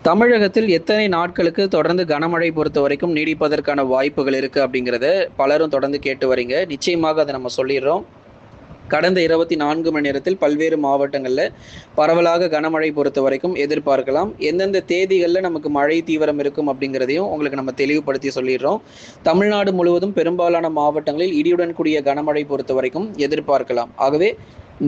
தமிழகத்தில் எத்தனை நாட்களுக்கு தொடர்ந்து கனமழை பொறுத்தவரைக்கும் நீடிப்பதற்கான வாய்ப்புகள் இருக்கு அப்படிங்கிறத பலரும் தொடர்ந்து கேட்டு வரீங்க. நிச்சயமாக அதை நம்ம சொல்லிடுறோம். கடந்த 24 மணி நேரத்தில் பல்வேறு மாவட்டங்கள்ல பரவலாக கனமழை பொறுத்தவரைக்கும் எதிர்பார்க்கலாம். எந்தெந்த தேதிகள்ல நமக்கு மழை தீவிரம் இருக்கும் அப்படிங்கிறதையும் உங்களுக்கு நம்ம தெளிவுபடுத்தி சொல்லிடுறோம். தமிழ்நாடு முழுவதும் பெரும்பாலான மாவட்டங்களில் இடியுடன் கூடிய கனமழை பொறுத்தவரைக்கும் எதிர்பார்க்கலாம். ஆகவே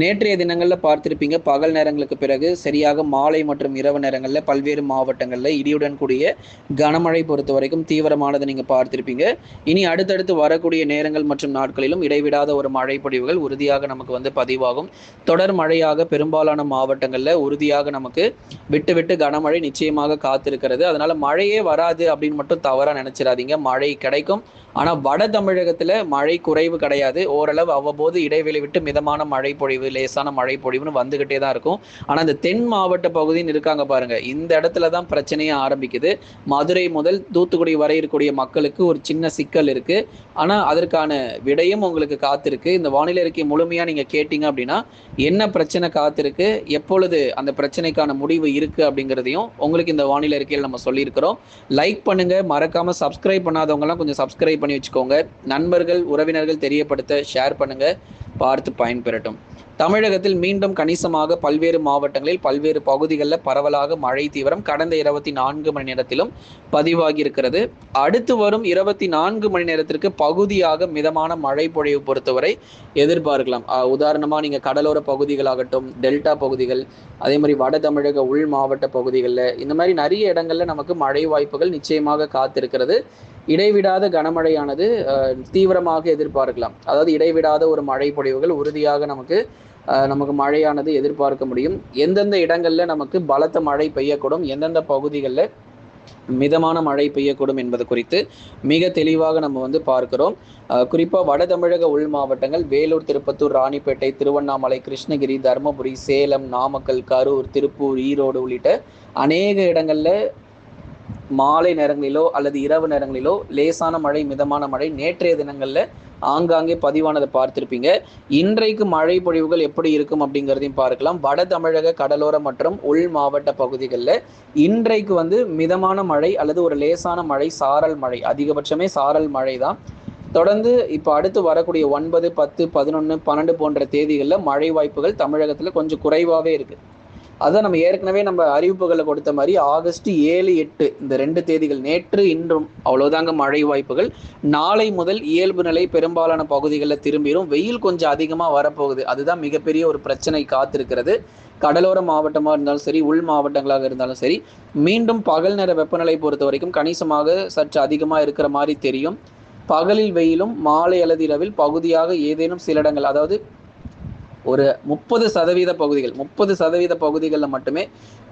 நேற்றைய தினங்கள்ல பார்த்திருப்பீங்க, பகல் நேரங்களுக்கு பிறகு சரியாக மாலை மற்றும் இரவு நேரங்கள்ல பல்வேறு மாவட்டங்கள்ல இடியுடன் கூடிய கனமழை பொறுத்த வரைக்கும் தீவிரமானதை நீங்க பார்த்திருப்பீங்க. இனி அடுத்தடுத்து வரக்கூடிய நேரங்கள் மற்றும் நாட்களிலும் இடைவிடாத ஒரு மழை பொழிவுகள் உறுதியாக நமக்கு பதிவாகும். தொடர் மழையாக பெரும்பாலான மாவட்டங்கள்ல உறுதியாக நமக்கு விட்டு விட்டு கனமழை நிச்சயமாக காத்திருக்கிறது. அதனால மழையே வராது அப்படின்னு மட்டும் தவறா நினைச்சிடாதீங்க. மழை கிடைக்கும். ஆனா வட தமிழகத்துல மழை குறைவு கிடையாது. ஓரளவு அவ்வப்போது இடைவெளி விட்டு மிதமான மழை பொழிவு, லேசான மழை பொழிவுன்னு வந்துகிட்டே தான் இருக்கும். ஆனா இந்த தென் மாவட்ட பகுதின்னு இருக்காங்க பாருங்க, இந்த இடத்துல தான் பிரச்சனையே ஆரம்பிக்குது. மதுரை முதல் தூத்துக்குடி வரை இருக்கக்கூடிய மக்களுக்கு ஒரு சின்ன சிக்கல் இருக்கு. ஆனா அதற்கான விடையும் உங்களுக்கு காத்திருக்கு. இந்த வானிலை அறிக்கை முழுமையா நீங்க கேட்டீங்க அப்படின்னா என்ன பிரச்சனை காத்திருக்கு, எப்பொழுது அந்த பிரச்சனைக்கான முடிவு இருக்கு அப்படிங்கிறதையும் உங்களுக்கு இந்த வானிலை அறிக்கையில் நம்ம சொல்லியிருக்கிறோம். லைக் பண்ணுங்க, மறக்காம சப்ஸ்கிரைப் பண்ணாதவங்க எல்லாம் கொஞ்சம் சப்ஸ்கிரைப் பண்ணி வச்சுக்கோங்க. நண்பர்கள் உறவினர்கள் தெரியப்படுத்த ஷேர் பண்ணுங்க, பார்த்து பயன்பெறட்டும். தமிழகத்தில் மீண்டும் கணிசமாக பல்வேறு மாவட்டங்களில் பல்வேறு பகுதிகளில் பரவலாக மழை தீவிரம் கடந்த 24 மணி நேரத்திலும் பதிவாகி இருக்கிறது. அடுத்து வரும் 24 மணி நேரத்திற்கு பகுதியாக மிதமான மழை பொழிவு பொறுத்தவரை எதிர்பார்க்கலாம். உதாரணமா நீங்க கடலோர பகுதிகளாகட்டும், டெல்டா பகுதிகள், அதே மாதிரி வட தமிழக உள் மாவட்ட பகுதிகளில் இந்த மாதிரி நிறைய இடங்கள்ல நமக்கு மழை வாய்ப்புகள் நிச்சயமாக காத்திருக்கிறது. இடைவிடாத கனமழையானது தீவிரமாக எதிர்பார்க்கலாம். அதாவது இடைவிடாத ஒரு மழை பொழிவுகள் உறுதியாக நமக்கு மழையானது எதிர்பார்க்க முடியும். எந்தெந்த இடங்கள்ல நமக்கு பலத்த மழை பெய்யக்கூடும், எந்தெந்த பகுதிகளில் மிதமான மழை பெய்யக்கூடும் என்பது குறித்து மிக தெளிவாக நம்ம பார்க்கிறோம். குறிப்பா வட தமிழக உள் மாவட்டங்கள் வேலூர், திருப்பத்தூர், ராணிப்பேட்டை, திருவண்ணாமலை, கிருஷ்ணகிரி, தருமபுரி, சேலம், நாமக்கல், கரூர், திருப்பூர், ஈரோடு உள்ளிட்ட அநேக இடங்கள்ல மாலை நேரங்களிலோ அல்லது இரவு நேரங்களிலோ லேசான மழை, மிதமான மழை நேற்றைய தினங்கள்ல ஆங்காங்கே பதிவானதை பார்த்திருப்பீங்க. இன்றைக்கு மழை பொழிவுகள் எப்படி இருக்கும் அப்படிங்கிறதையும் பார்க்கலாம். வட தமிழக கடலோர மற்றும் உள் மாவட்ட பகுதிகளில் இன்றைக்கு மிதமான மழை அல்லது ஒரு லேசான மழை, சாரல் மழை, அதிகபட்சமே சாரல் மழை தான். தொடர்ந்து இப்போ அடுத்து வரக்கூடிய 9, 10, 11, 12 போன்ற தேதிகளில் மழை வாய்ப்புகள் தமிழகத்தில் கொஞ்சம் குறைவாகவே இருக்கு. அதான் நம்ம ஏற்கனவே நம்ம அறிவிப்புகளை கொடுத்த மாதிரி ஆகஸ்ட் 7, 8 இந்த 2 தேதிகள், நேற்று இன்றும் அவ்வளவுதாங்க மழை வாய்ப்புகள். நாளை முதல் இயல்பு நிலை பெரும்பாலான பகுதிகளில் திரும்பிடும். வெயில் கொஞ்சம் அதிகமாக வரப்போகுது. அதுதான் மிகப்பெரிய ஒரு பிரச்சனை காத்திருக்கிறது. கடலோர மாவட்டமாக இருந்தாலும் சரி, உள் மாவட்டங்களாக இருந்தாலும் சரி, மீண்டும் பகல் நேர வெப்பநிலை பொறுத்த வரைக்கும் கணிசமாக சற்று அதிகமாக இருக்கிற மாதிரி தெரியும். பகலில் வெயிலும் மாலை அல்லது இரவில் பகுதியாக ஏதேனும் சில இடங்கள், அதாவது ஒரு 30% பகுதிகள், 30% பகுதிகளில் மட்டுமே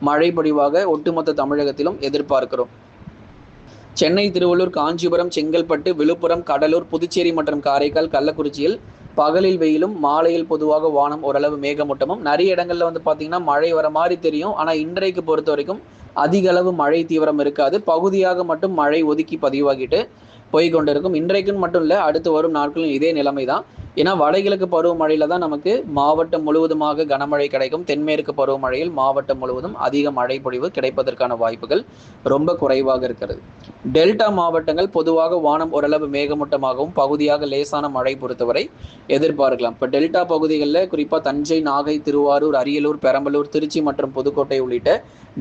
மழை பொழிவாக ஒட்டுமொத்த தமிழகத்திலும் எதிர்பார்க்கிறோம். சென்னை, திருவள்ளூர், காஞ்சிபுரம், செங்கல்பட்டு, விழுப்புரம், கடலூர், புதுச்சேரி மற்றும் காரைக்கால், கள்ளக்குறிச்சியில் பகலில் வெயிலும் மாலையில் பொதுவாக வானம் ஓரளவு மேகமூட்டமும். நிறைய இடங்கள்ல பார்த்தீங்கன்னா மழை வர மாதிரி தெரியும். ஆனால் இன்றைக்கு பொறுத்த வரைக்கும் அதிக அளவு மழை தீவிரம் இருக்காது. பகுதியாக மட்டும் மழை ஒதுக்கி பதிவாகிட்டு போய்கொண்டிருக்கும். இன்றைக்குன்னு மட்டும் இல்லை, அடுத்து வரும் நாட்களும் இதே நிலைமை தான். ஏன்னா வடகிழக்கு பருவமழையில தான் நமக்கு மாவட்டம் முழுவதுமாக கனமழை கிடைக்கும். தென்மேற்கு பருவமழையில் மாவட்டம் முழுவதும் அதிக மழை பொழிவு கிடைப்பதற்கான வாய்ப்புகள் ரொம்ப குறைவாக இருக்கிறது. டெல்டா மாவட்டங்கள் பொதுவாக வானம் ஓரளவு மேகமூட்டமாகவும் பகுதியாக லேசான மழை பொறுத்தவரை எதிர்பார்க்கலாம். இப்போ டெல்டா பகுதிகளில் குறிப்பாக தஞ்சை, நாகை, திருவாரூர், அரியலூர், பெரம்பலூர், திருச்சி மற்றும் புதுக்கோட்டை உள்ளிட்ட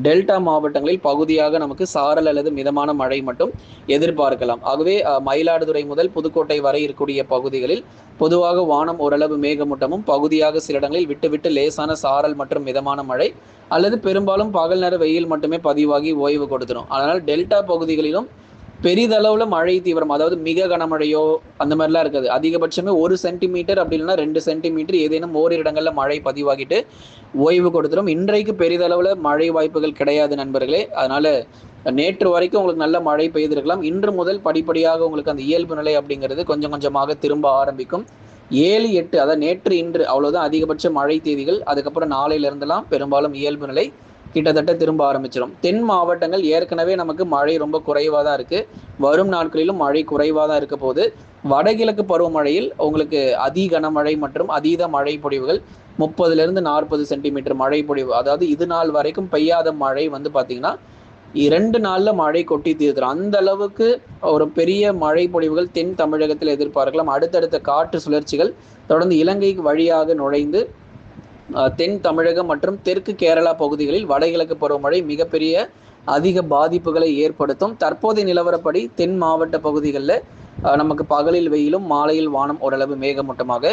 டெல்டா மாவட்டங்களில் பகுதியாக நமக்கு சாரல் அல்லது மிதமான மழை மட்டும் எதிர்பார்க்கலாம். ஆகவே மயிலாடுதுறை முதல் புதுக்கோட்டை வரை இருக்கக்கூடிய பகுதிகளில் பொதுவாக வானம் ஓரளவு மேகமூட்டமும் பகுதியாக சில இடங்களில் விட்டு விட்டு லேசான சாரல் மற்றும் மிதமான மழை அல்லது பெரும்பாலும் பகல் நேர வெயில் மட்டுமே பதிவாகி ஓய்வு கொடுத்துரும். அதனால் டெல்டா பகுதிகளிலும் பெரிதளவுல மழை தீவிரம், அதாவது மிக கனமழையோ அந்த மாதிரிலாம் இருக்காது. அதிகபட்சமே 1 சென்டிமீட்டர் அப்படி இல்லைன்னா 2 சென்டிமீட்டர் ஏதேனும் ஓரிரு இடங்கள்ல மழை பதிவாகிட்டு ஓய்வு கொடுத்துரும். இன்றைக்கு பெரிதளவுல மழை வாய்ப்புகள் கிடையாது நண்பர்களே. அதனால நேற்று வரைக்கும் உங்களுக்கு நல்ல மழை பெய்திருக்கலாம். இன்று முதல் படிப்படியாக உங்களுக்கு அந்த இயல்பு நிலை அப்படிங்கிறது கொஞ்சம் கொஞ்சமாக திரும்ப ஆரம்பிக்கும். 7, 8 அதாவது நேற்று இன்று அவ்வளவுதான் அதிகபட்ச மழை தேதிகள். அதுக்கப்புறம் நாளையில இருந்தெல்லாம் பெரும்பாலும் இயல்பு நிலை கிட்டத்தட்ட திரும்ப ஆரம்பிச்சிடும். தென் மாவட்டங்கள் ஏற்கனவே நமக்கு மழை ரொம்ப குறைவாக தான் இருக்கு. வரும் நாட்களிலும் மழை குறைவாக தான் இருக்க போது. வடகிழக்கு பருவமழையில் உங்களுக்கு அதி கனமழை மற்றும் அதீத மழை பொழிவுகள் 30 to 40 சென்டிமீட்டர் மழை பொழிவு, அதாவது இது நாள் வரைக்கும் பெய்யாத மழை பார்த்தீங்கன்னா 2 நாள்ல மழை கொட்டி தீர்த்துரும். அந்த அளவுக்கு ஒரு பெரிய மழை பொழிவுகள் தென் தமிழகத்தில் எதிர்பார்க்கலாம். அடுத்தடுத்த காற்று சுழற்சிகள் தொடர்ந்து இலங்கை வழியாக நுழைந்து தென் தமிழகம் மற்றும் தெற்கு கேரளா பகுதிகளில் வடகிழக்கு பருவமழை மிகப்பெரிய அதிக பாதிப்புகளை ஏற்படுத்தும். தற்போதைய நிலவரப்படி தென் மாவட்ட பகுதிகளில் நமக்கு பகலில் வெயிலும் மாலையில் வானம் ஓரளவு மேகமூட்டமாக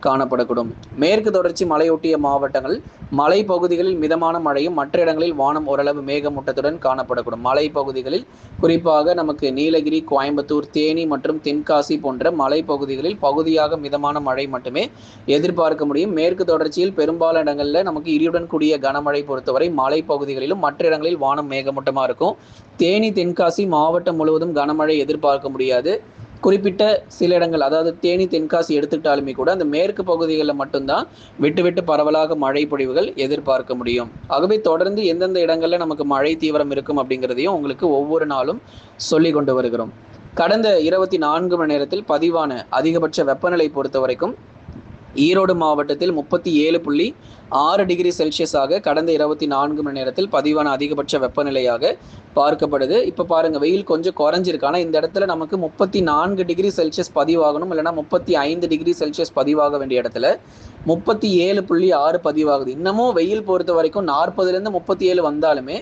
காணப்படக்கூடும். மேற்கு தொடர்ச்சி மலையொட்டிய மாவட்டங்கள் மலை பகுதிகளில் மிதமான மழையும் மற்ற இடங்களில் வானம் ஓரளவு மேகமூட்டத்துடன் காணப்படக்கூடும். மலை பகுதிகளில் குறிப்பாக நமக்கு நீலகிரி, கோயம்புத்தூர், தேனி மற்றும் தென்காசி போன்ற மலை பகுதிகளில் பகுதியாக மிதமான மழை மட்டுமே எதிர்பார்க்க முடியும். மேற்கு தொடர்ச்சியில் பெரும்பாலான இடங்களில் நமக்கு இடியுடன் கூடிய கனமழை பொறுத்தவரை மலை பகுதிகளிலும் மற்ற இடங்களில் வானம் மேகமூட்டமாக இருக்கும். தேனி, தென்காசி மாவட்டம் முழுவதும் கனமழை எதிர்பார்க்க முடியாது. குறிப்பிட்ட சில இடங்கள், அதாவது தேனி, தென்காசி எடுத்துக்கிட்டாலுமே கூட அந்த மேற்கு பகுதிகளில் மட்டும்தான் விட்டு பரவலாக மழை பொழிவுகள் எதிர்பார்க்க முடியும். ஆகவே தொடர்ந்து எந்தெந்த இடங்கள்ல நமக்கு மழை தீவிரம் இருக்கும் அப்படிங்கிறதையும் உங்களுக்கு ஒவ்வொரு நாளும் சொல்லி கொண்டு வருகிறோம். கடந்த 24 மணி நேரத்தில் பதிவான அதிகபட்ச வெப்பநிலை பொறுத்த வரைக்கும் ஈரோடு மாவட்டத்தில் 37.6 டிகிரி செல்சியஸாக கடந்த 24 மணி நேரத்தில் பதிவான அதிகபட்ச வெப்பநிலையாக பார்க்கப்படுது. இப்போ பாருங்க, வெயில் கொஞ்சம் குறைஞ்சிருக்கு. ஆனால் இந்த இடத்துல நமக்கு 34 டிகிரி செல்சியஸ் பதிவாகணும், இல்லைனா 35 டிகிரி செல்சியஸ் பதிவாக வேண்டிய இடத்துல 37.6 பதிவாகுது. இன்னமும் வெயில் பொறுத்த வரைக்கும் 40லேருந்து 37 வந்தாலுமே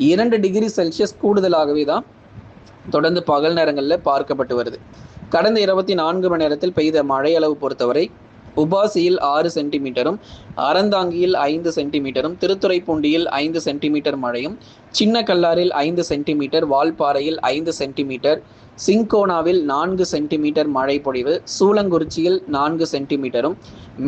2 டிகிரி செல்சியஸ் கூடுதலாகவே தான் தொடர்ந்து பகல் நேரங்களில் பார்க்கப்பட்டு வருது. கடந்த 24 மணி நேரத்தில் பெய்த மழை அளவு பொறுத்தவரை உபாசியில் 6 சென்டிமீட்டரும், அறந்தாங்கியில் 5 சென்டிமீட்டரும், திருத்துறைப்பூண்டியில் 5 சென்டிமீட்டர் மழையும், சின்ன கல்லாரில் 5 சென்டிமீட்டர், வால்பாறையில் 5 சென்டிமீட்டர், சிங்கோனாவில் 4 சென்டிமீட்டர் மழை பொழிவு, சூளங்குறிச்சியில் 4 சென்டிமீட்டரும்,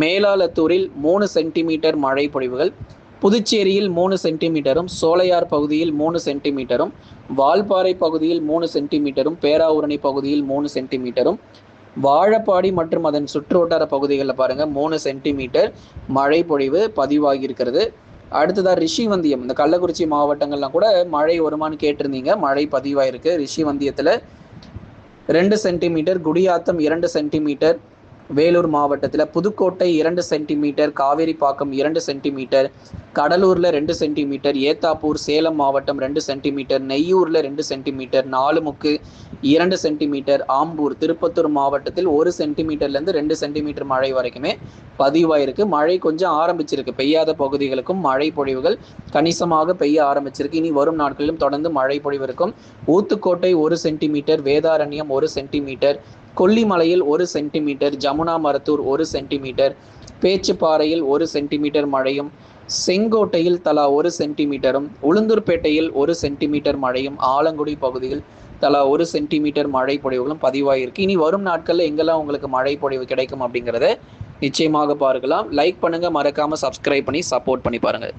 மேலாளத்தூரில் 3 சென்டிமீட்டர் மழை பொழிவுகள், புதுச்சேரியில் 3 சென்டிமீட்டரும், சோலையார் பகுதியில் 3 சென்டிமீட்டரும், வால்பாறை பகுதியில் 3 சென்டிமீட்டரும், பேராவூரணி பகுதியில் 3 சென்டிமீட்டரும், வாழப்பாடி மற்றும் அதன் சுற்றுவட்டார பகுதிகளில் பாருங்க 3 சென்டிமீட்டர் மழை பொழிவு பதிவாகி இருக்கிறது. அடுத்ததா ரிஷிவந்தியம், இந்த கள்ளக்குறிச்சி மாவட்டங்கள்லாம் கூட மழை வருமானு கேட்டிருந்தீங்க. மழை பதிவாயிருக்கு. ரிஷிவந்தியத்தில் 2 சென்டிமீட்டர், குடியாத்தம் 2 சென்டிமீட்டர், வேலூர் மாவட்டத்தில் புதுக்கோட்டை 2 சென்டிமீட்டர், காவேரிப்பாக்கம் 2 சென்டிமீட்டர், கடலூரில் 2 சென்டிமீட்டர், ஏத்தாப்பூர் சேலம் மாவட்டம் 2 சென்டிமீட்டர், நெய்யூரில் 2 சென்டிமீட்டர், நாலுமுக்கு 2 சென்டிமீட்டர், ஆம்பூர் திருப்பத்தூர் மாவட்டத்தில் 1 சென்டிமீட்டர்லேருந்து 2 சென்டிமீட்டர் மழை வரைக்குமே பதிவாயிருக்கு. மழை கொஞ்சம் ஆரம்பிச்சிருக்கு. பெய்யாத பகுதிகளுக்கும் மழை பொழிவுகள் கணிசமாக பெய்ய ஆரம்பிச்சிருக்கு. இனி வரும் நாட்களிலும் தொடர்ந்து மழை பொழிவு இருக்கும். ஊத்துக்கோட்டை 1 சென்டிமீட்டர், வேதாரண்யம் 1 சென்டிமீட்டர், கொல்லிமலையில் 1 சென்டிமீட்டர், ஜமுனா மரத்தூர் 1 சென்டிமீட்டர், பேச்சுப்பாறையில் 1 சென்டிமீட்டர் மழையும், செங்கோட்டையில் தலா 1 சென்டிமீட்டரும், உளுந்தூர்பேட்டையில் 1 சென்டிமீட்டர் மழையும், ஆலங்குடி பகுதியில் தலா 1 சென்டிமீட்டர் மழை பொழிவுகளும் பதிவாயிருக்கு. இனி வரும் நாட்களில் எங்கெல்லாம் உங்களுக்கு மழை பொழிவு கிடைக்கும் அப்படிங்கிறத நிச்சயமாக பார்க்கலாம். லைக் பண்ணுங்க, மறக்காம சப்ஸ்கிரைப் பண்ணி சப்போர்ட் பண்ணி பாருங்க.